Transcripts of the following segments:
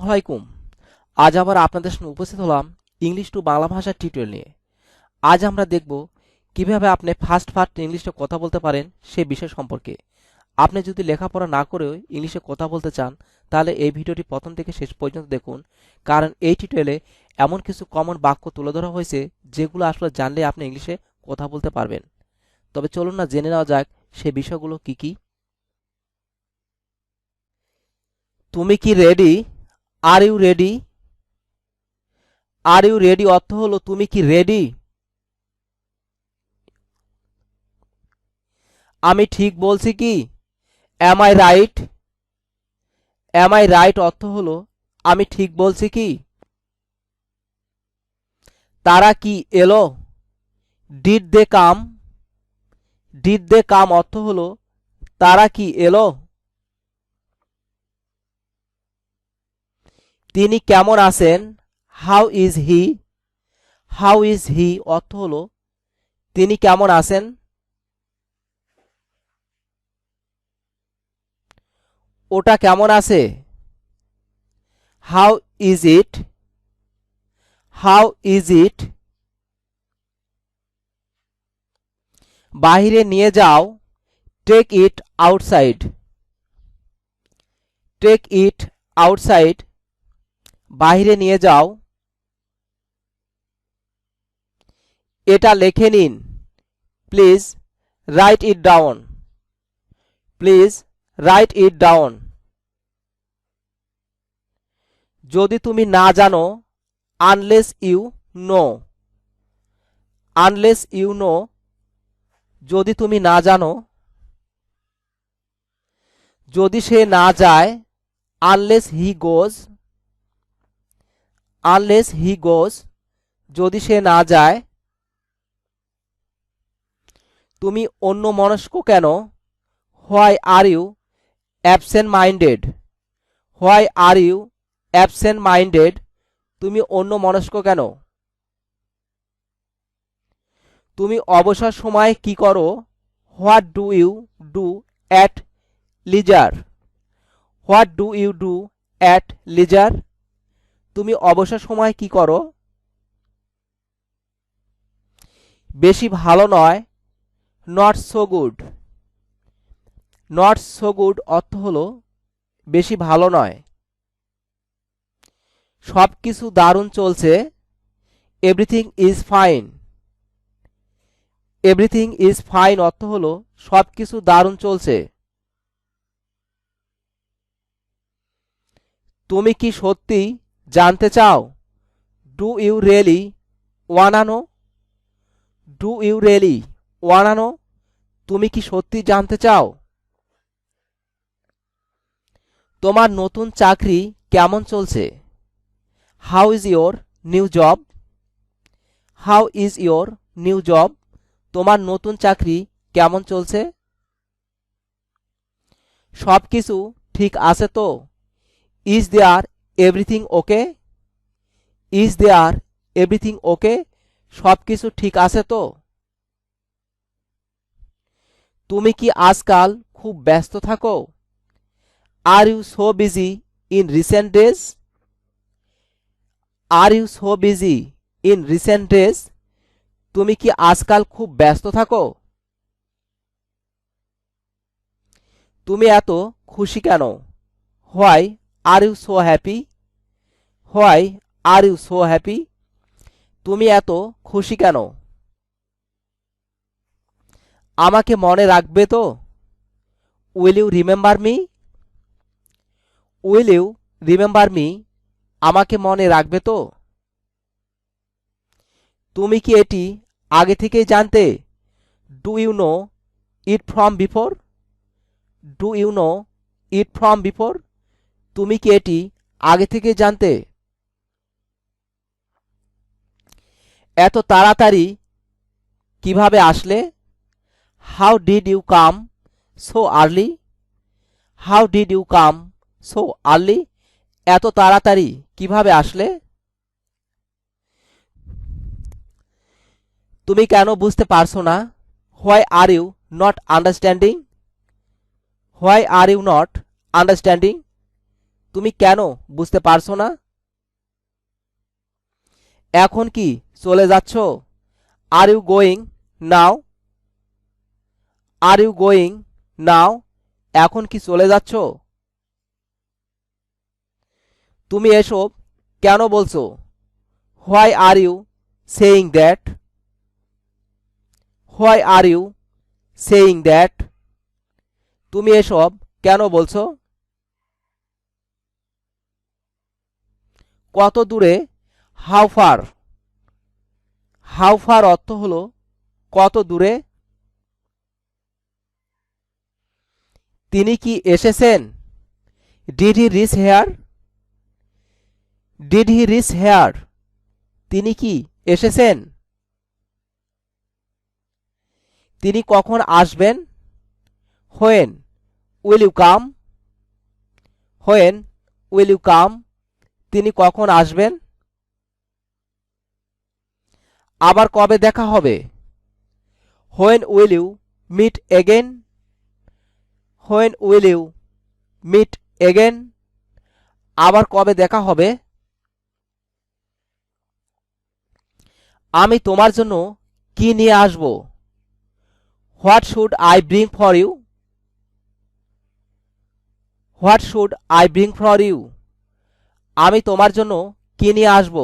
আলাইকুম। আজ আবার আপনাদের সামনে উপস্থিত হলাম ইংলিশ টু বাংলা ভাষার টিউটোরিয়াল নিয়ে। আজ আমরা দেখব কিভাবে আপনি ফার্স্ট ইংলিশে কথা বলতে পারেন সে বিষয় সম্পর্কে। আপনি যদি লেখাপড়া না করেও ইংলিশে কথা বলতে চান তাহলে এই ভিডিওটি প্রথম থেকে শেষ পর্যন্ত দেখুন, কারণ এই টিউটোরিয়ালে এমন কিছু কমন বাক্য তুলে ধরা হয়েছে যেগুলো আসলে জানলে আপনি ইংলিশে কথা বলতে পারবেন। তবে চলুন না জেনে নেওয়া যাক সে বিষয়গুলো কি কি। তুমি কি ready? Are you ready? Are you ready অর্থ হলো তুমি কি রেডি? আমি ঠিক বলছি কি? Am I right? Am I right অর্থ হলো আমি ঠিক বলছি কি? তারা কি এলো? Did they come? Did they কাম অর্থ হলো তারা কি এলো? তিনি কেমন আছেন? How is he? How is he অর্থ হলো তিনি কেমন আছেন? ওটা কেমন আছে? How is it? How is it? বাহিরে নিয়ে যাও। Take it outside. Take it outside বাহিরে নিয়ে যাও। এটা লিখে নিন। Please write it down. Please write it down. যদি তুমি না জানো, unless you know. Unless you know যদি তুমি না জানো। যদি সে না যায়, unless he goes. Unless he গোজ যদি সে না যায়। তুমি অন্যমনস্ক কেন? Why are you absent minded? Why are you absent minded তুমি অন্যমনস্ক কেন? তুমি অবসর সময়ে কি করো? What do you do at leisure? What do you do at leisure তুমি অবসর সময়ে কি করো? বেশি ভালো নয়। Not so good. Not so good অর্থ হলো বেশি ভালো নয়। সব কিছু দারুণ চলছে। Everything is fine. Everything is fine অর্থ হলো সব কিছু দারুণ চলছে। তুমি কি সত্যি জানতে চাও? Do you really wanna know? Do you really wanna know তুমি কি সত্যি জানতে চাও? তোমার নতুন চাকরি কেমন চলছে? How is your new job? How is your new job তোমার নতুন চাকরি কেমন চলছে? সব কিছু ঠিক আছে তো? Is there everything okay? Is there everything okay সব কিছু ঠিক আছে তো? তুমি কি আজকাল খুব ব্যস্ত থাকো? Are you so busy in recent days? Are you so busy in recent days তুমি কি আজকাল খুব ব্যস্ত থাকো? তুমি এত খুশি কেন? Why are you so happy? Why are you so happy তুমি এত খুশি কেন? আমাকে মনে রাখবে তো? Will you remember me? Will you remember me আমাকে মনে রাখবে তো? তুমি কি এটি আগে থেকেই জানতে? Do you know it from before? Do you know it from before তুমি কি এটি আগে থেকে জানতে? এত তাড়াতাড়ি কিভাবে আসলে? How did you come so early? How did you come so early এত তাড়াতাড়ি কিভাবে আসলে? তুমি কেন বুঝতে পারছো না? Why are you not understanding? Why are you not understanding তুমি কেন বুঝতে পারছো না? এখন কি চলে যাচ্ছ? Are you going now? Are you going now? এখন কি চলে যাচ্ছ? তুমি এসব কেন বলছো? Why are you saying that? Why are you saying that? তুমি এসব কেন বলছো? কত দূরে? How far? হাউ ফার অর্থ হলো কত দূরে। তিনি কি এসেছেন? Did he reach here? Did he reach here? তিনি কি এসেছেন? তিনি কখন আসবেন? When will you come? When will you come? তিনি কখন আসবেন? আবার কবে দেখা হবে? When will you meet again? When will you meet again? আবার কবে দেখা হবে? আমি তোমার জন্য কি নিয়ে আসব? What should I bring for you? What should I bring for you? আমি তোমার জন্য কি নিয়ে আসব?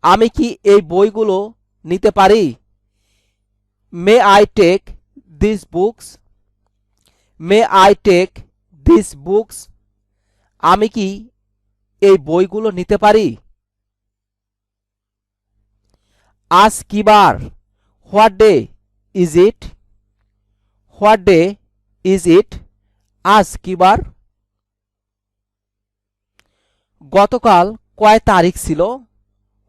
আমি কি এই বইগুলো নিতে পারি? May I take this books? May I take this books? আমি কি এই বইগুলো নিতে পারি? আজ কি বার? What day is it? What day is it? আজ কি বার? গতকাল কয় তারিখ ছিল?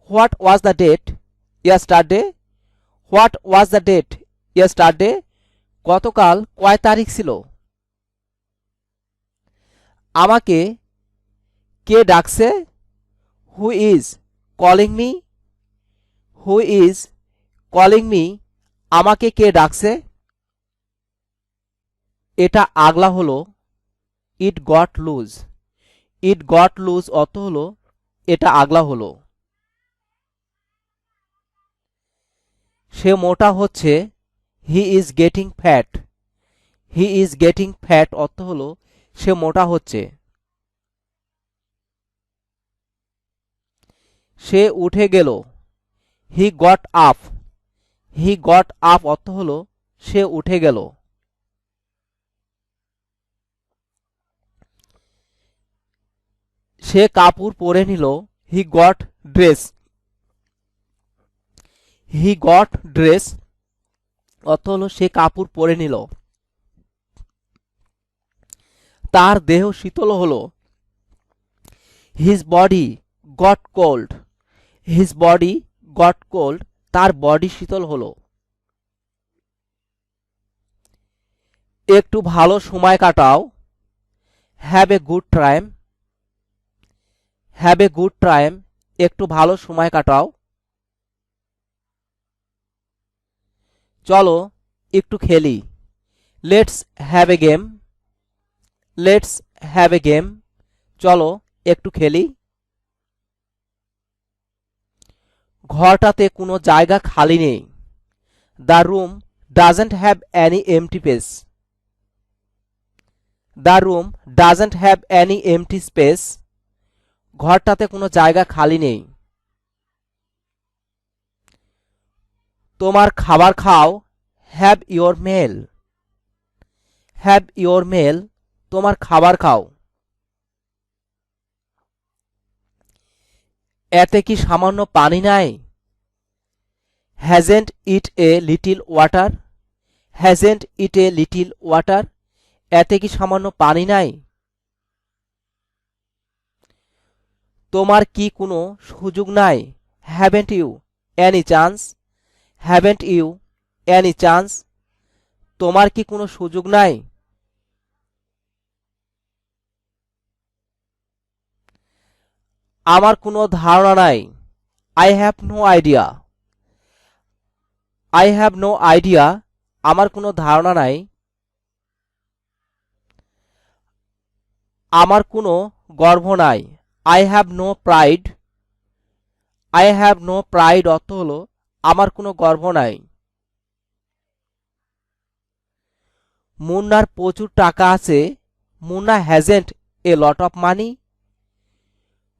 What was the date yesterday? What was the date yesterday? গতকাল কয় তারিখ ছিল? আমাকে কে ডাকছে? Who is calling me? Who is calling me? আমাকে কে ডাকছে? এটা আগলা হলো ইট got loose. It got loose অর্থ হলো এটা আগলা হলো। সে মোটা হচ্ছে। He is getting fat. He is getting fat অর্থ হলো সে মোটা হচ্ছে। সে উঠে গেল। He got up. He got up অর্থ হলো সে উঠে গেল। সে কাপড় পরে নিল। He got dress. He got dress অর্থ হলো সে কাপড় পরে নিল। তার দেহ শীতল হলো। His body got cold. His body got cold. তার বডি শীতল হলো। একটু ভালো সময় কাটাও। Have a good time. Have a good time একটু ভালো সময় কাটাও। চলো একটু খেলি। Let's have a game. Let's have a game চলো একটু খেলি। ঘরটাতে কোনো জায়গা খালি নেই। The room doesn't have any empty space. The room doesn't have any empty space. ঘরটাতে কোনো জায়গা খালি নেই। তোমার খাবার খাও। Have your meal. Have your meal তোমার খাবার খাও। এতে কি সামান্য পানি নাই? Hasn't it a little water? Hasn't it a little water এতে কি সামান্য পানি নাই? তোমার কি কোনো সুযোগ নাই? Haven't you any chance? Haven't you any chance তোমার কি কোনো সুযোগ নাই? আমার কোনো ধারণা নাই। I have no idea. I have no idea আমার কোনো ধারণা নাই। আমার কোনো গর্ব নাই। I have no pride. I have no pride অর্থ হলো আমার কোনো গর্ব নাই। মুন্নার প্রচুর টাকা আছে। Munna hasn't a lot of money.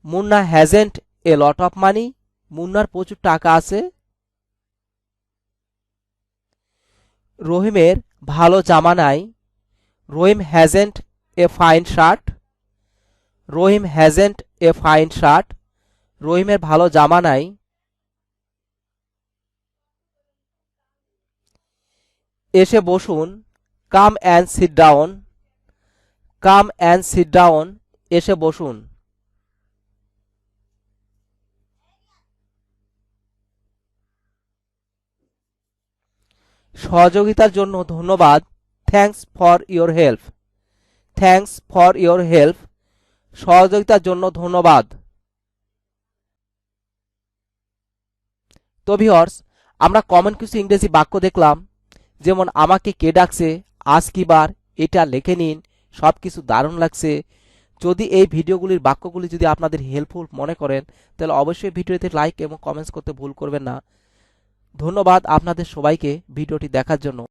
Munna hasn't a lot of money. মুন্নার প্রচুর টাকা আছে। রহিমের ভালো জামা নাই। Rahim hasn't a fine shirt. Rahim hasn't a fine shirt. রহিমের ভালো জামা নাই। এসে বসুন। Come and sit down. Come and sit down. এসে বসুন। সহযোগিতার জন্য ধন্যবাদ। Thanks for your help. Thanks for your help. সহযোগিতার জন্য ধন্যবাদ। তো ভিউয়ার্স, আমরা কমন কিছু ইংরেজি বাক্য দেখলাম, যেমন আমাকে কে ডাকছে, আজ কি বার, এটা লিখে নিন, সব কিছু দারুণ লাগছে। যদি এই ভিডিওগুলির বাক্যগুলি যদি আপনাদের হেল্পফুল মনে করেন, তাহলে অবশ্যই ভিডিওতে লাইক এবং কমেন্টস করতে ভুল করবেন না। ধন্যবাদ আপনাদের সবাইকে ভিডিওটি দেখার জন্য।